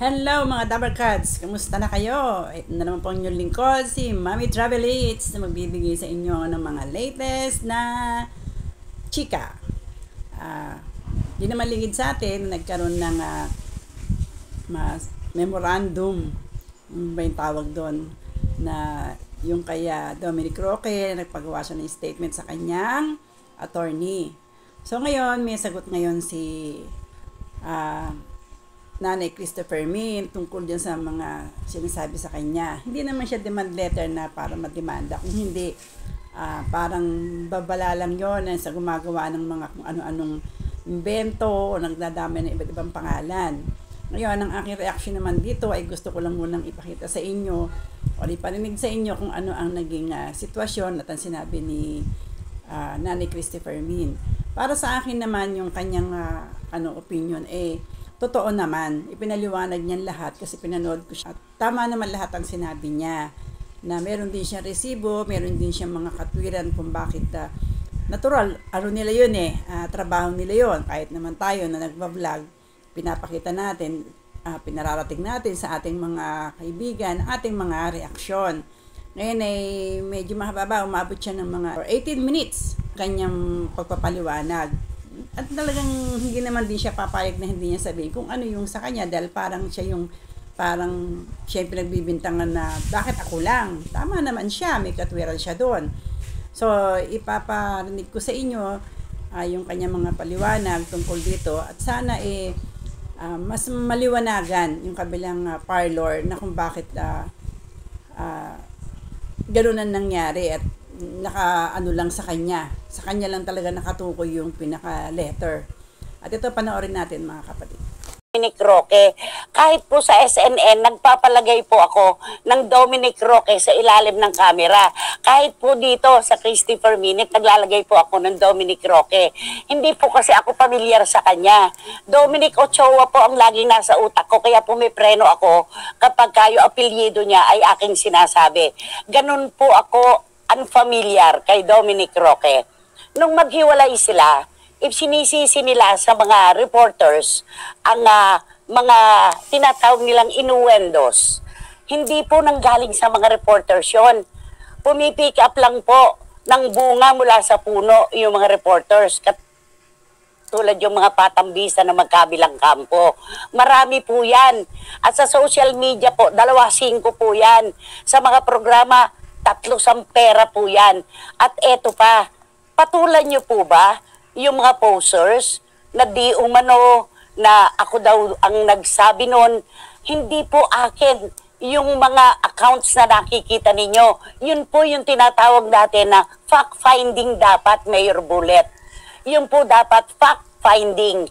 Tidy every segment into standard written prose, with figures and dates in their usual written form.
Hello mga Dabarkads! Kamusta na kayo? Ito na naman po ang inyong lingkod, si Mami Travel Eats na magbibigay sa inyo ng mga latest na chika. Di naman lingid sa atin, nagkaroon ng memorandum, ba yung tawag doon, na yung kaya Dominic Roque, nagpagawa siya ng statement sa kanyang attorney. So ngayon, may sagot ngayon si Nanay Christopher Min tungkol dyan sa mga sinasabi sa kanya. Hindi naman siya demand letter na para mademanda. Kung hindi, parang babala lang yun sa gumagawa ng mga kung ano-anong invento o nagdadami ng iba't ibang pangalan. Ngayon, ang aking reaction naman dito ay gusto ko lang munang ipakita sa inyo o iparinig sa inyo kung ano ang naging sitwasyon at ang sinabi ni Nanay Christopher Min. Para sa akin naman, yung kanyang opinion totoo naman, ipinaliwanag niyan lahat kasi pinanood ko siya. At tama naman lahat ang sinabi niya na meron din siyang resibo, meron din siyang mga katwiran kung bakit natural, nila yun trabaho nila yun. Kahit naman tayo na nagbablog, pinapakita natin, pinararating natin sa ating mga kaibigan, ating mga reaksyon. Ngayon ay medyo mahaba, umabot siya ng mga 18 minutes kanyang pagpapaliwanag. At talagang hindi naman din siya papayag na hindi niya sabihin kung ano yung sa kanya dahil parang siya yung pinagbibintangan na bakit ako lang. Tama naman siya, may katwiran siya doon. So ipaparinig ko sa inyo yung kanya mga paliwanag tungkol dito at sana mas maliwanagan yung kabilang parlor na kung bakit gano'n ang nangyari at lang sa kanya. Sa kanya lang talaga nakatukoy yung pinaka-letter. At ito panoorin natin mga kapatid. Dominic Roque. Kahit po sa SNN, nagpapalagay po ako ng Dominic Roque sa ilalim ng camera. Kahit po dito sa Christopher Minute, naglalagay po ako ng Dominic Roque. Hindi po kasi ako pamilyar sa kanya. Dominic Ochoa po ang laging nasa utak ko, kaya po may preno ako kapag kayo apelyido niya ay aking sinasabi. Ganun po ako unfamiliar kay Dominic Roque. Nung maghiwalay sila, if sinisisi nila sa mga reporters ang mga tinatawag nilang innuendos, hindi po nanggaling sa mga reporters yon. Pumipick up lang po ng bunga mula sa puno yung mga reporters. Tulad yung mga patambisa na magkabilang kampo. Marami po yan. At sa social media po, 2-5 po yan. Sa mga programa, 3 pera po yan. At eto pa, patulan nyo po ba yung mga posers na di umano na ako daw ang nagsabi nun? Hindi po akin yung mga accounts na nakikita ninyo. Yun po yung tinatawag natin na fact-finding dapat, Mayor Bullet. Yun po dapat fact-finding.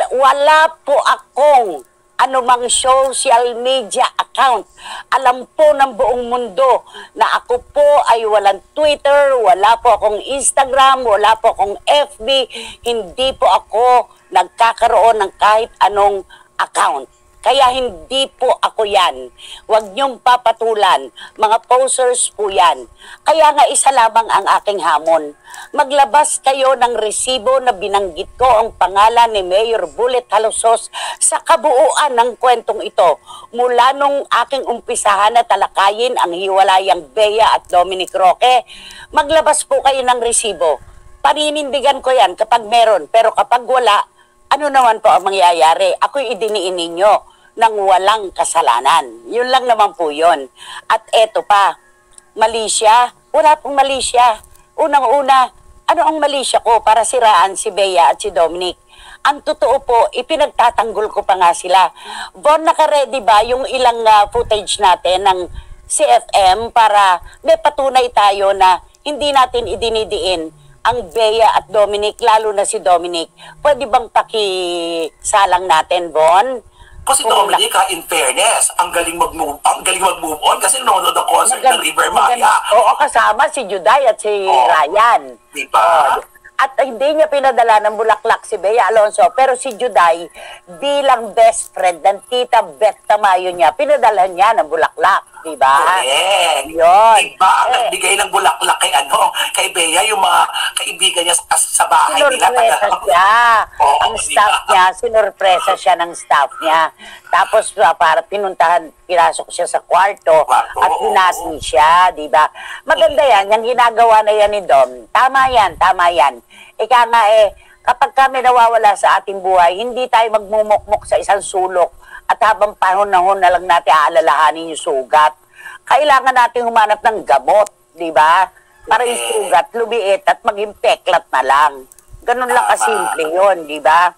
Wala po akong anumang social media account. Alam po ng buong mundo na ako po ay walang Twitter, wala po akong Instagram, wala po akong FB, hindi po ako nagkakaroon ng kahit anong account. Kaya hindi po ako yan. Huwag niyong papatulan. Mga posers po yan. Kaya nga isa lamang ang aking hamon. Maglabas kayo ng resibo na binanggit ko ang pangalan ni Mayor Bullet Halosos sa kabuuan ng kwentong ito. Mula nung aking umpisahan na talakayin ang hiwalayang Bea at Dominic Roque, maglabas po kayo ng resibo. Paninindigan ko yan kapag meron. Pero kapag wala, ano naman po ang mangyayari? Ako'y idiniin ninyo ng walang kasalanan. Yun lang naman po yun. At eto pa, malisya? Wala pong malisya. Unang-una, ano ang malisya ko para siraan si Bea at si Dominic? Ang totoo po, ipinagtatanggol ko pa nga sila. Bon, naka-ready ba yung ilang footage natin ng CFM para may patunay tayo na hindi natin idinidiin ang Bea at Dominic, lalo na si Dominic? Pwede bang pakisalang natin, Bon? Kasi Dominic, in fairness, ang galing mag-move on kasi nanonood ang concert ng River Maya. Oo, kasama si Juday at si Ryan. Di ba? At hindi niya pinadala ng bulaklak si Bea Alonzo, pero si Juday, bilang best friend ng tita Beth Tamayo niya, pinadala niya ng bulaklak. Diba? Correct. Yun. Diba, nagbigay ng bulaklak kay Bea, yung mga kaibigan niya sa bahay nila. Sinurpresa siya. Ang staff niya, sinurpresa siya ng staff niya. Tapos para pinasok siya sa kwarto at hinati siya, di ba? Maganda yan, yung ginagawa na yan ni Dom. Tama yan, tama yan. Ika nga kapag kami nawawala sa ating buhay, hindi tayo magmumukmok sa isang sulok at habang panahon na lang natin aalalahanin yung sugat. Kailangan natin humanap ng gamot, di ba? Para yung sugat, lumiit at maging peklat na lang. Ganun lang kasimple yun, di ba?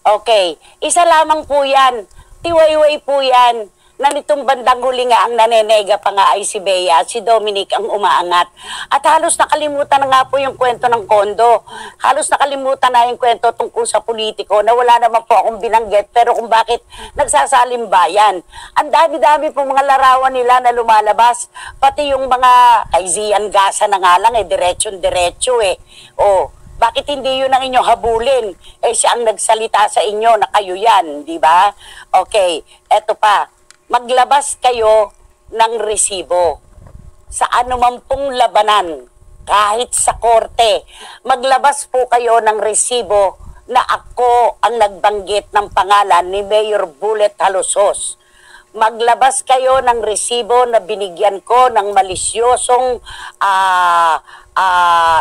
Okay, isa lamang po yan. Tiwayway po yan. Na nitong bandang huli nga ang nanenega pa nga ay si Bea, si Dominic ang umaangat. At halos nakalimutan na nga po yung kwento ng kondo. Halos nakalimutan na yung kwento tungkol sa politiko na wala naman po akong binanggit pero kung bakit nagsasalimbayan. Ang dami-dami po mga larawan nila na lumalabas. Pati yung mga kay Zian Gasa na nga lang diretso-diretso bakit hindi yun ang inyong habulin? Siya ang nagsalita sa inyo na kayo yan, di ba? Okay, eto pa. Maglabas kayo ng resibo sa anuman pong labanan, kahit sa korte. Maglabas po kayo ng resibo na ako ang nagbanggit ng pangalan ni Mayor Bullet Halusos. Maglabas kayo ng resibo na binigyan ko ng malisyosong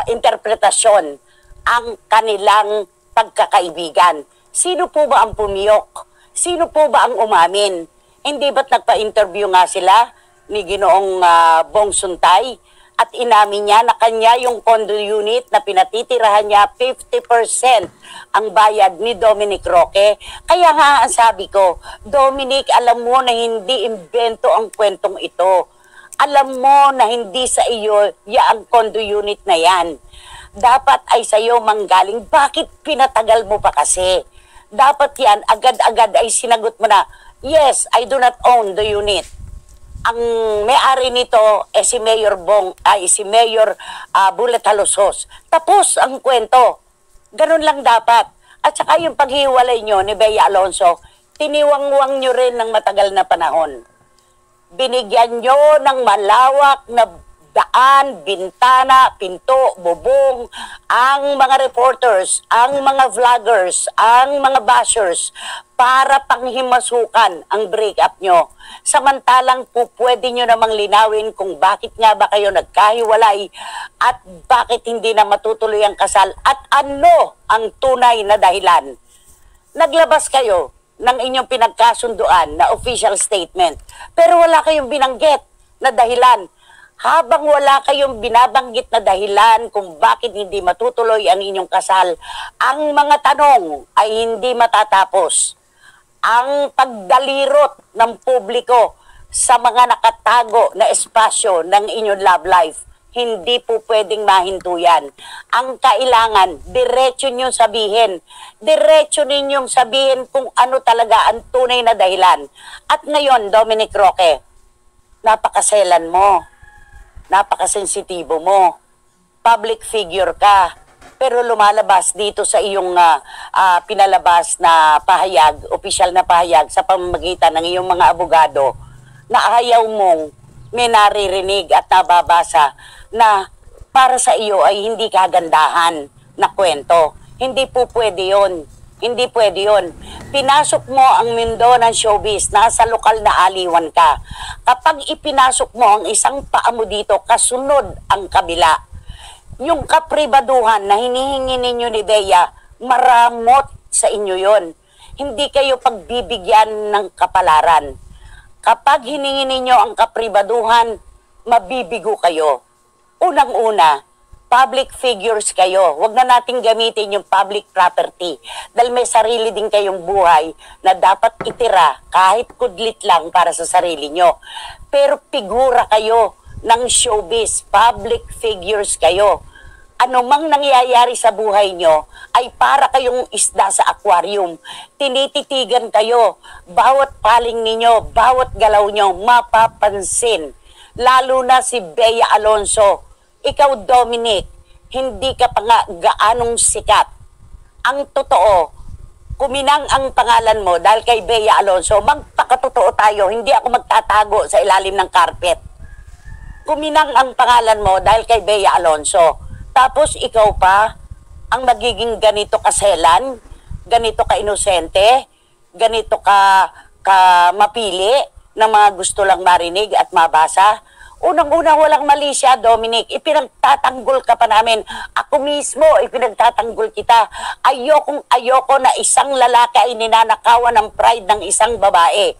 interpretasyon ang kanilang pagkakaibigan. Sino po ba ang pumiyok? Sino po ba ang umamin? Hindi ba't nagpa-interview nga sila ni Ginoong Bong Suntay at inamin niya na kanya yung condo unit na pinatitirahan niya 50% ang bayad ni Dominic Roque. Kaya nga ang sabi ko, Dominic, alam mo na hindi imbento ang kwentong ito. Alam mo na hindi sa iyo ang condo unit na yan. Dapat ay sa iyo manggaling. Bakit pinatagal mo pa kasi? Dapat yan, agad-agad ay sinagot mo na, yes, I do not own the unit. Ang may-ari nito si Mayor Bullet Halusos. Tapos ang kwento. Ganun lang dapat. At saka yung paghiwalay nyo ni Bea Alonso, tiniwangwang nyo rin ng matagal na panahon. Binigyan nyo ng malawak na daan, bintana, pinto, bubong, ang mga reporters, ang mga vloggers, ang mga bashers para panghimasukan ang breakup nyo. Samantalang po pwede nyo namang linawin kung bakit nga ba kayo nagkahiwalay at bakit hindi na matutuloy ang kasal at ano ang tunay na dahilan. Naglabas kayo ng inyong pinagkasunduan na official statement pero wala kayong binanggit na dahilan. Habang wala kayong binabanggit na dahilan kung bakit hindi matutuloy ang inyong kasal, ang mga tanong ay hindi matatapos. Ang pagdalirot ng publiko sa mga nakatago na espasyo ng inyong love life, hindi po pwedeng mahinto yan. Ang kailangan, diretso ninyong sabihin. Diretso ninyong sabihin kung ano talaga ang tunay na dahilan. At ngayon, Dominic Roque, napakaselan mo. Napakasensitibo mo. Public figure ka. Pero lumalabas dito sa iyong pinalabas na pahayag, opisyal na pahayag sa pamamagitan ng iyong mga abogado na ayaw mong may naririnig at nababasa na para sa iyo ay hindi kagandahan na kwento. Hindi po pwede yun. Hindi pwede yun. Pinasok mo ang mundo ng showbiz, nasa lokal na aliwan ka. Kapag ipinasok mo ang isang paa mo dito, kasunod ang kabila. Yung kapribaduhan na hinihingi ninyo ni Bea, maramot sa inyo yon. Hindi kayo pagbibigyan ng kapalaran. Kapag hiningi ninyo ang kapribaduhan, mabibigo kayo. Unang-una, public figures kayo. Huwag na nating gamitin yung public property dahil may sarili din kayong buhay na dapat itira kahit kudlit lang para sa sarili nyo. Pero figura kayo ng showbiz, public figures kayo. Ano mang nangyayari sa buhay nyo ay para kayong isda sa aquarium. Tinititigan kayo. Bawat paling ninyo, bawat galaw nyo, mapapansin. Lalo na si Bea Alonso. Ikaw, Dominic, hindi ka pa nga gaanong sikat. Ang totoo, kuminang ang pangalan mo dahil kay Bea Alonso, magpakatotoo tayo, hindi ako magtatago sa ilalim ng carpet. Kuminang ang pangalan mo dahil kay Bea Alonso. Tapos ikaw pa ang magiging ganito kaselan, ganito ka inosente, ganito ka mapili na mga gusto lang marinig at mabasa. Unang-una, walang mali siya, Dominic. Ipinagtatanggol ka pa namin. Ako mismo, ipinagtatanggol kita. Ayoko na isang lalaki ay ninanakawan ng pride ng isang babae.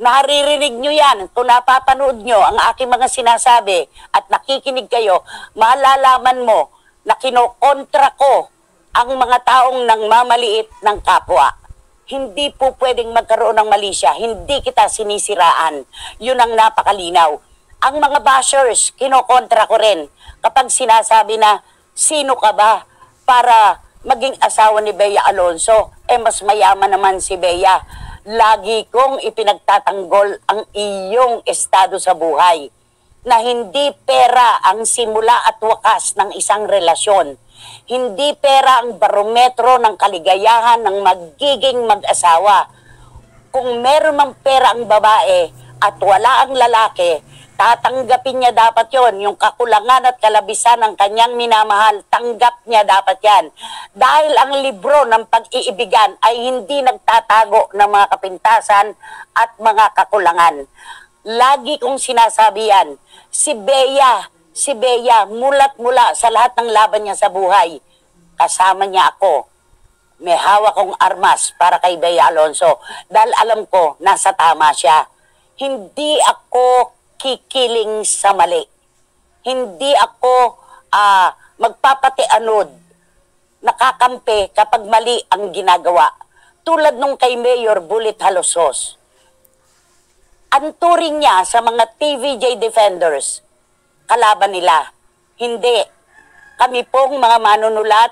Naririnig nyo yan. Kung napapanood nyo ang aking mga sinasabi at nakikinig kayo, malalaman mo na kinokontra ko ang mga taong nangmamaliit ng kapwa. Hindi po pwedeng magkaroon ng mali siya. Hindi kita sinisiraan. Yun ang napakalinaw. Ang mga bashers, kinokontra ko rin kapag sinasabi na, sino ka ba para maging asawa ni Bea Alonso? Mas mayaman naman si Bea. Lagi kong ipinagtatanggol ang iyong estado sa buhay na hindi pera ang simula at wakas ng isang relasyon. Hindi pera ang barometro ng kaligayahan ng magiging mag-asawa. Kung meron mang pera ang babae at wala ang lalaki, tatanggapin niya dapat yon, yung kakulangan at kalabisan ng kanyang minamahal, tanggap niya dapat yan. Dahil ang libro ng pag-iibigan ay hindi nagtatago ng mga kapintasan at mga kakulangan. Lagi kong sinasabi yan, si Bea, mulat-mula sa lahat ng laban niya sa buhay, kasama niya ako. May hawak kong armas para kay Bea Alonso dahil alam ko nasa tama siya. Hindi ako kikiling sa mali. Hindi ako magpapatianod, nakakampi kapag mali ang ginagawa. Tulad nung kay Mayor Bulit Halosos. Ang turing niya sa mga TVJ defenders, kalaban nila. Hindi. Kami pong mga manunulat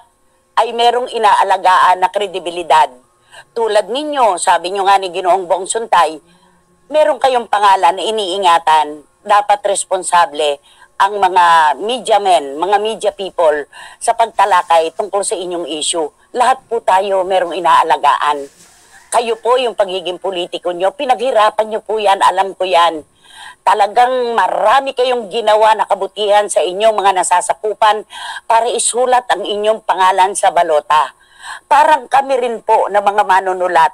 ay merong inaalagaan na kredibilidad. Tulad ninyo, sabi nyo nga ni Ginoong Bong Suntay, meron kayong pangalan na iniingatan, dapat responsable ang mga media men, mga media people sa pagtalakay tungkol sa inyong issue. Lahat po tayo merong inaalagaan. Kayo po yung pagiging politiko nyo, pinaghirapan nyo po yan, alam ko yan. Talagang marami kayong ginawa na kabutihan sa inyong mga nasasakupan para isulat ang inyong pangalan sa balota. Parang kami rin po na mga manunulat.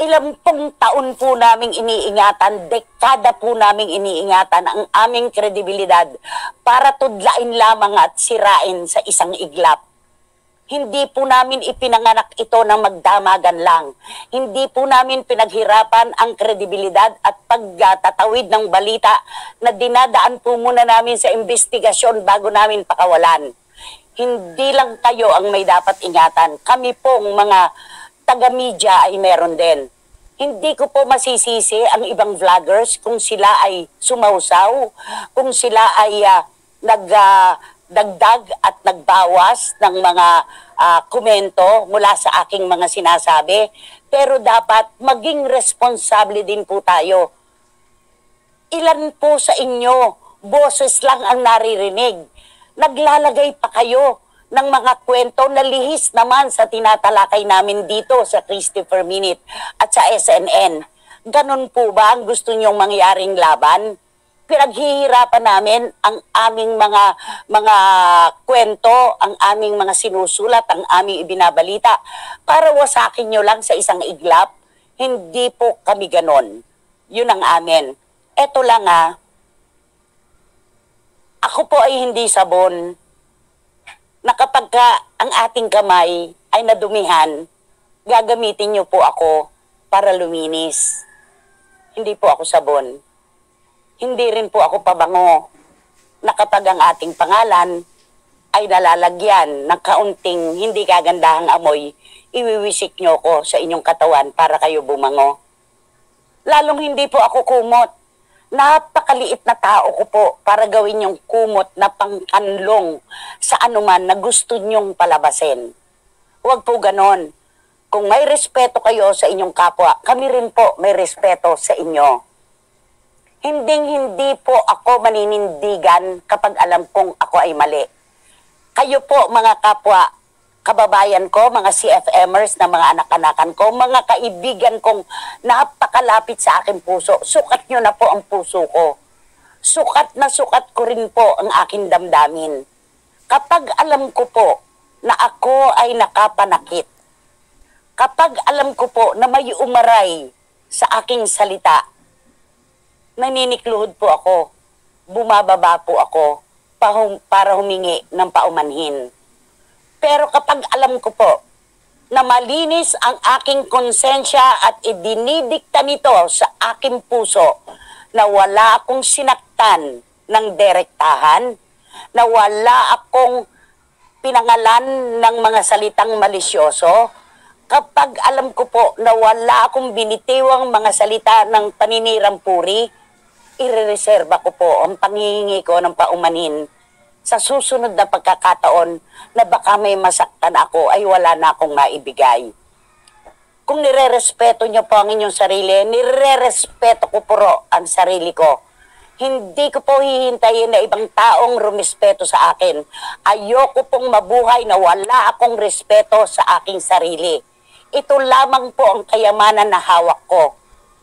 Ilang pong taon po naming iniingatan, dekada po naming iniingatan ang aming kredibilidad para tudlain lamang at sirain sa isang iglap. Hindi po namin ipinanganak ito ng magdamagan lang. Hindi po namin pinaghirapan ang kredibilidad at pagtatawid ng balita na dinadaan po muna namin sa investigasyon bago namin pakawalan. Hindi lang kayo ang may dapat ingatan. Kami pong mga taga-media ay meron din. Hindi ko po masisisi ang ibang vloggers kung sila ay sumausaw, kung sila ay nagdagdag at nagbawas ng mga komento mula sa aking mga sinasabi. Pero dapat maging responsable din po tayo. Ilan po sa inyo, boses lang ang naririnig. Naglalagay pa kayo ng mga kwento na lihis naman sa tinatalakay namin dito sa Christopher Minute at sa SNN. Ganun po ba ang gusto niyong mangyaring laban? Pinaghihirapan namin ang aming mga kwento, ang aming mga sinusulat, ang aming ibinabalita para wasakin nyo lang sa isang iglap. Hindi po kami ganon. Yun ang amin. Eto lang ako po ay hindi sabon na kapag ang ating kamay ay nadumihan, gagamitin nyo po ako para luminis. Hindi po ako sabon. Hindi rin po ako pabango na kapag ang ating pangalan ay nalalagyan ng kaunting hindi kagandahang amoy, iwiwisik nyo ko sa inyong katawan para kayo bumango. Lalong hindi po ako kumot. Napakaliit na tao ko po para gawin yung kumot na pangkanlong sa anuman na gusto nyong palabasin. Huwag po ganon. Kung may respeto kayo sa inyong kapwa, kami rin po may respeto sa inyo. Hindi po ako maninindigan kapag alam kong ako ay mali. Kayo po mga kapwa, kababayan ko, mga CFMers na mga anak-anakan ko, mga kaibigan kong napakalapit sa aking puso, sukat nyo na po ang puso ko. Sukat na sukat ko rin po ang aking damdamin. Kapag alam ko po na ako ay nakapanakit, kapag alam ko po na may umaray sa aking salita, naninikluhod po ako, bumababa po ako para humingi ng paumanhin. Pero kapag alam ko po na malinis ang aking konsensya at idinidikta nito sa aking puso na wala akong sinaktan ng direktahan, na wala akong pinangalan ng mga salitang malisyoso, kapag alam ko po na wala akong binitiwang mga salita ng paninirang puri, irereserba ko po ang panghihingi ko ng paumanhin sa susunod na pagkakataon na baka may masaktan ako ay wala na akong maibigay. Kung nire-respeto niyo po ang inyong sarili, nire-respeto ko po ang sarili ko. Hindi ko po hihintayin na ibang taong rumispeto sa akin. Ayoko pong mabuhay na wala akong respeto sa aking sarili. Ito lamang po ang kayamanan na hawak ko.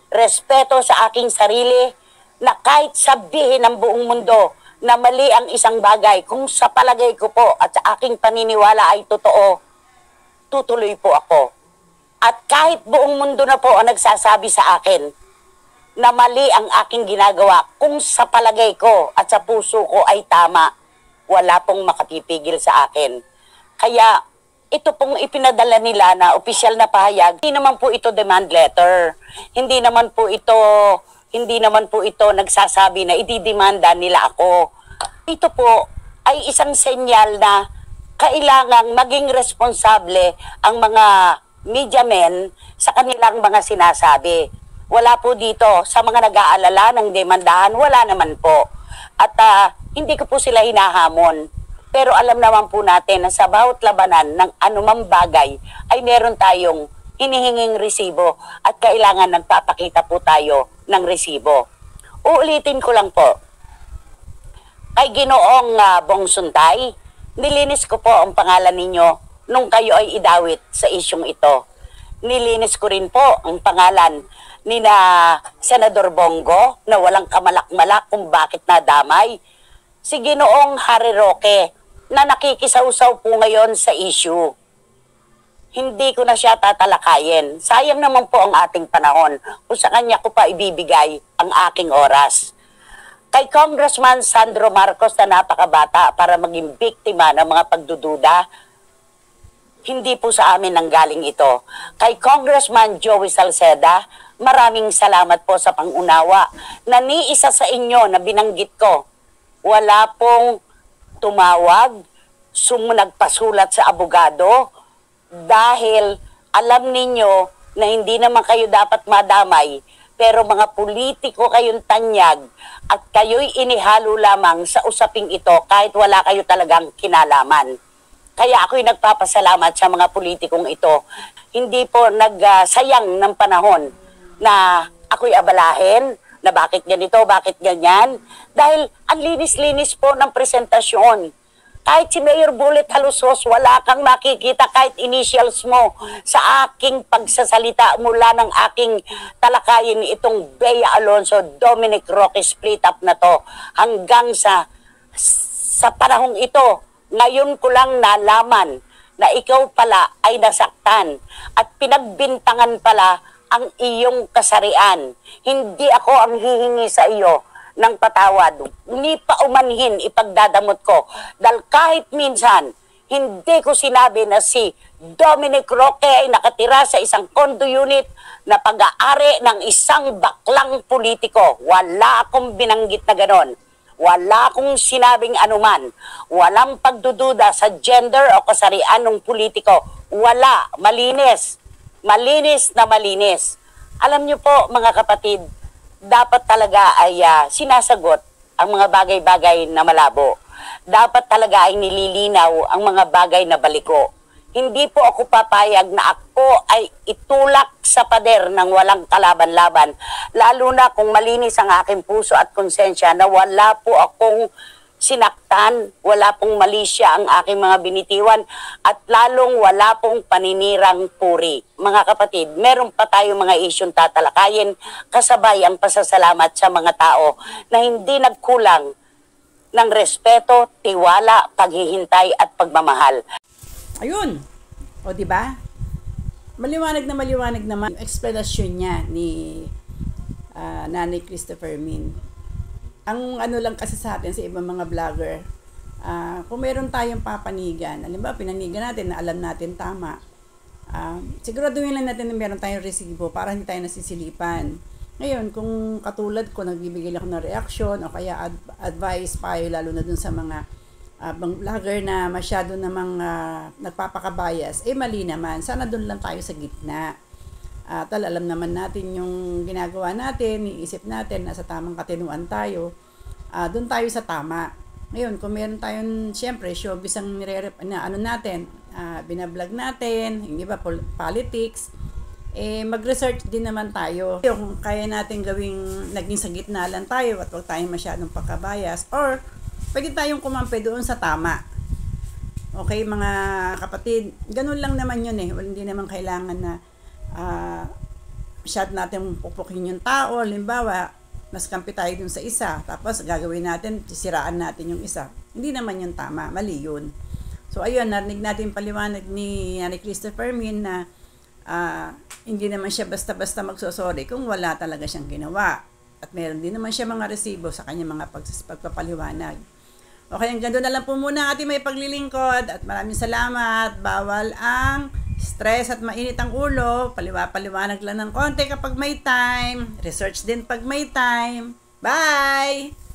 Respeto sa aking sarili na kahit sabihin ng buong mundo na mali ang isang bagay, kung sa palagay ko po at sa aking paniniwala ay totoo, tutuloy po ako. At kahit buong mundo na po ang nagsasabi sa akin na mali ang aking ginagawa, kung sa palagay ko at sa puso ko ay tama, wala pong makapipigil sa akin. Kaya ito pong ipinadala nila na opisyal na pahayag, hindi naman po ito demand letter. Hindi naman po ito nagsasabi na ididemanda nila ako. Ito po ay isang senyal na kailangang maging responsable ang mga media men sa kanilang mga sinasabi. Wala po dito sa mga nag-aalala ng demandahan, wala naman po. At hindi ko po sila hinahamon. Pero alam naman po natin na sa bawat labanan ng anumang bagay ay meron tayong hinihinging resibo at kailangan nagpapakita po tayo ng resibo. Uulitin ko lang po. Kay Ginoong Bong Suntay, nilinis ko po ang pangalan ninyo nung kayo ay idawit sa isyong ito. Nilinis ko rin po ang pangalan ni na Senador Bongo na walang kamalak-malak kung bakit nadamay. Si Ginoong Harry Roque na nakikisaw-saw po ngayon sa issue. Hindi ko na siya tatalakayin. Sayang naman po ang ating panahon kung sa kanya ko pa ibibigay ang aking oras. Kay Congressman Sandro Marcos na napakabata para maging biktima ng mga pagdududa, hindi po sa amin nanggaling ito. Kay Congressman Joey Salceda, maraming salamat po sa pangunawa na ni isa sa inyo na binanggit ko. Wala pong tumawag, nagpasulat sa abogado dahil alam ninyo na hindi naman kayo dapat madamay, pero mga politiko kayong tanyag at kayo'y inihalo lamang sa usaping ito kahit wala kayo talagang kinalaman. Kaya ako'y nagpapasalamat sa mga politikong ito. Hindi po nagsayang ng panahon na ako'y abalahin na bakit ganito, bakit ganyan. Dahil ang linis-linis po ng presentasyon. Kahit si Mayor Bullet Halusos, wala kang makikita kahit initials mo sa aking pagsasalita mula ng aking talakayin itong Bea Alonzo, Dominic Roque split up na to hanggang sa panahong ito. Ngayon ko lang nalaman na ikaw pala ay nasaktan at pinagbintangan pala ang iyong kasarian. Hindi ako ang hihingi sa iyo ng patawad. Ni paumanhin ipagdadamot ko. Dahil kahit minsan, hindi ko sinabi na si Dominic Roque ay nakatira sa isang condo unit na pag-aari ng isang baklang politiko. Wala akong binanggit na ganon. Wala akong sinabing anuman. Walang pagdududa sa gender o kasarian ng politiko. Wala. Malinis. Malinis na malinis. Alam niyo po mga kapatid, dapat talaga ay sinasagot ang mga bagay-bagay na malabo. Dapat talaga ay nililinaw ang mga bagay na baliko. Hindi po ako papayag na ako ay itulak sa pader ng walang kalaban-laban. Lalo na kung malinis ang aking puso at konsensya na wala po akong sinaktan, wala pong malisya ang aking mga binitiwan, at lalong wala pong paninirang puri. Mga kapatid, meron pa tayong mga isyong tatalakayin, kasabay ang pasasalamat sa mga tao na hindi nagkulang ng respeto, tiwala, paghihintay at pagmamahal. Ayun. O, di ba? Maliwanag naman yung explanation niya ni Nanay Christopher Min. Ang ano lang kasi sa atin, sa ibang mga vlogger, kung meron tayong papanigan, alam ba, pinanigan natin na alam natin tama, siguraduhin lang natin na meron tayong resibo para hindi tayo nasisilipan. Ngayon, kung katulad ko, nagbibigay lang ako ng reaksyon o kaya advice pa, lalo na dun sa mga vlogger na masyado namang nagpapakabayas, mali naman. Sana dun lang tayo sa gitna. Alam naman natin yung ginagawa natin, iisip natin, nasa tamang katinuan tayo, dun tayo sa tama. Ngayon, kung meron tayong, siyempre, showbiz ang binablog natin, hindi ba, politics, mag-research din naman tayo. Kung kaya natin gawing naging sa gitna lang tayo at huwag tayong masyadong pagkabayas, or pwede tayong kumampi doon sa tama. Okay, mga kapatid, ganun lang naman yun eh. Hindi naman kailangan na masyad natin pupukin yung tao. Halimbawa, naskampi tayo dun sa isa, tapos gagawin natin, sisiraan natin yung isa. Hindi naman yung tama, mali yun. So ayun, narinig natin paliwanag ni Christopher Min na hindi naman siya basta-basta magsosorry kung wala talaga siyang ginawa. At meron din naman siya mga resibo sa kanyang mga pagpapaliwanag. Okay, hanggang doon na lang po muna ating may paglilingkod at maraming salamat. Bawal ang stress at mainit ang ulo. Paliwanag lang ng konti kapag may time. Research din pag may time. Bye!